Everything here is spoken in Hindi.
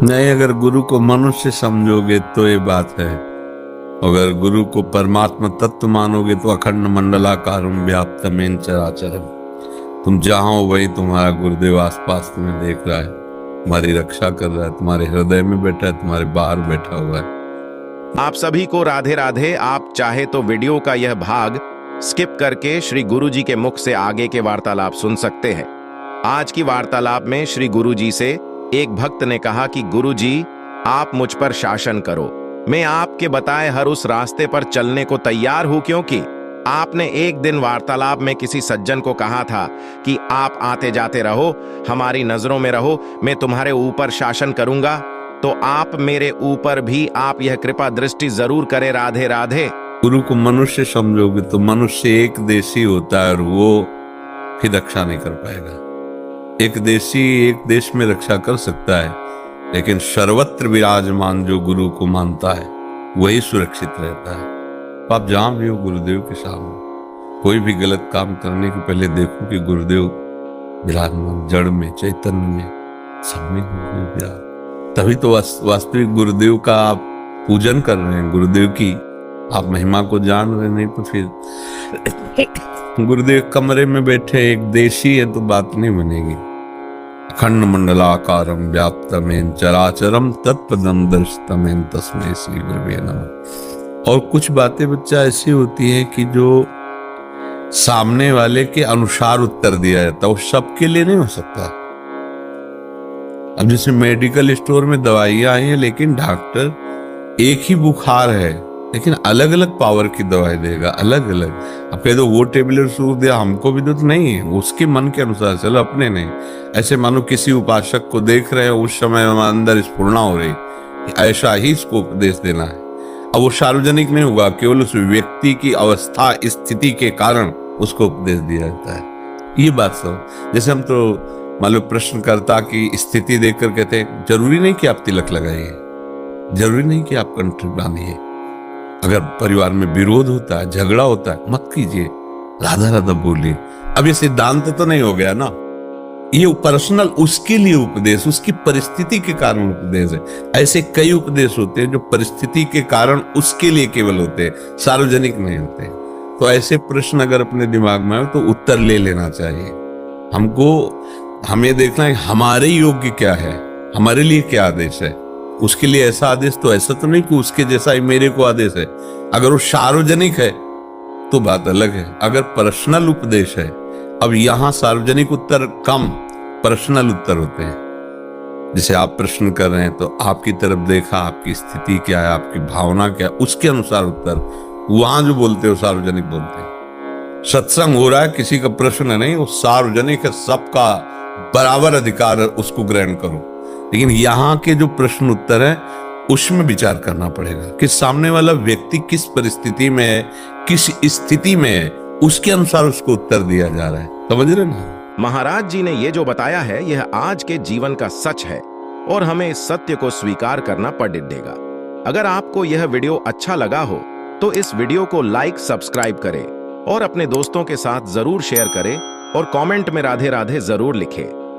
नहीं, अगर गुरु को मनुष्य समझोगे तो ये बात है। अगर गुरु को परमात्मा तत्व मानोगे तो अखंड मंडलाकारम व्याप्तमेन चराचरम। तुम जहां हो वही तुम्हारा गुरुदेव आसपास तुम्हें देख रहा है, तुम्हारी रक्षा कर रहा है, तुम्हारे हृदय में बैठा है, तुम्हारे बाहर बैठा हुआ है। आप सभी को राधे राधे। आप चाहे तो वीडियो का यह भाग स्किप करके श्री गुरुजी के मुख से आगे के वार्तालाप सुन सकते हैं। आज की वार्तालाप में श्री गुरुजी से एक भक्त ने कहा कि गुरुजी, आप मुझ पर शासन करो, मैं आपके बताए हर उस रास्ते पर चलने को तैयार हूं, क्योंकि आपने एक दिन वार्तालाप में किसी सज्जन को कहा था कि आप आते जाते रहो, हमारी नजरों में रहो, मैं तुम्हारे ऊपर शासन करूंगा। तो आप मेरे ऊपर भी आप यह कृपा दृष्टि जरूर करें। राधे राधे। गुरु को मनुष्य समझोगे तो मनुष्य एक देशी होता है और वो फिर रक्षा नहीं कर पाएगा। एक देशी एक देश में रक्षा कर सकता है, लेकिन सर्वत्र विराजमान जो गुरु को मानता है वही सुरक्षित रहता है। तो आप जहां भी हो गुरुदेव के सामने, कोई भी गलत काम करने के पहले देखो कि गुरुदेव विराजमान, जड़ में, चैतन्य में, सब में गुरुदेव विराज। तभी तो वास्तविक गुरुदेव का आप पूजन कर रहे हैं, गुरुदेव की आप महिमा को जान रहे। नहीं तो फिर गुरुदेव कमरे में बैठे एक देशी है तो बात नहीं बनेगी। अखंड मंडलाकारम व्याप्तमेन चराचरम तत्पदम दर्शतमेन तस्मै श्री गुरुवे नमः। और कुछ बातें बच्चा ऐसी होती है कि जो सामने वाले के अनुसार उत्तर दिया जाता है, वो सबके लिए नहीं हो सकता। अब जैसे मेडिकल स्टोर में दवाइयां आई हैं, लेकिन डॉक्टर एक ही बुखार है लेकिन अलग अलग पावर की दवाई देगा, अलग अलग। अब कह दो वो टेबलेट सूख दिया, हमको भी तो नहीं है, उसके मन के अनुसार चलो, अपने नहीं। ऐसे मानो किसी उपासक को देख रहे हैं, उस समय अंदर स्फुरना हो रही, ऐसा ही इसको उपदेश देना है। अब वो सार्वजनिक नहीं होगा, केवल उस व्यक्ति की अवस्था स्थिति के कारण उसको उपदेश दिया जाता है। ये बात सब जैसे हम तो मान लो प्रश्नकर्ता की स्थिति देखकर कहते हैं जरूरी नहीं कि आप तिलक लगाइए, जरूरी नहीं कि आप कंठी बांधिए। अगर परिवार में विरोध होता है, झगड़ा होता है, मत कीजिए, राधा राधा बोलिए। अब ये सिद्धांत तो नहीं हो गया ना, ये पर्सनल उसके लिए उपदेश, उसकी परिस्थिति के कारण उपदेश है। ऐसे कई उपदेश होते हैं जो परिस्थिति के कारण उसके लिए केवल होते हैं, सार्वजनिक नहीं होते। तो ऐसे प्रश्न अगर अपने दिमाग में आए तो उत्तर ले लेना चाहिए। हमें देखना है हमारे योग्य क्या है, हमारे लिए क्या आदेश है। उसके लिए ऐसा आदेश तो ऐसा तो नहीं कि उसके जैसा ही मेरे को आदेश है। अगर वो सार्वजनिक है तो बात अलग है, अगर पर्सनल उपदेश है। अब यहां सार्वजनिक उत्तर कम, पर्सनल उत्तर होते हैं। जैसे आप प्रश्न कर रहे हैं तो आपकी तरफ देखा, आपकी स्थिति क्या है, आपकी भावना क्या है, उसके अनुसार उत्तर। वहां जो बोलते हो सार्वजनिक बोलते हैं। सत्संग हो रहा है, किसी का प्रश्न है नहीं, वो सार्वजनिक है, सबका बराबर अधिकार है, उसको ग्रहण करो। लेकिन यहाँ के जो प्रश्न उत्तर है उसमें विचार करना पड़ेगा कि सामने वाला व्यक्ति किस परिस्थिति में है, किस स्थिति में है, उसके अनुसार उसको उत्तर दिया जा रहा है। समझ रहे ना? महाराज जी ने ये जो बताया है यह आज के जीवन का सच है और हमें इस सत्य को स्वीकार करना पड़ेगा। अगर आपको यह वीडियो अच्छा लगा हो तो इस वीडियो को लाइक, सब्सक्राइब करें और अपने दोस्तों के साथ जरूर शेयर करें और कमेंट में राधे राधे जरूर लिखें।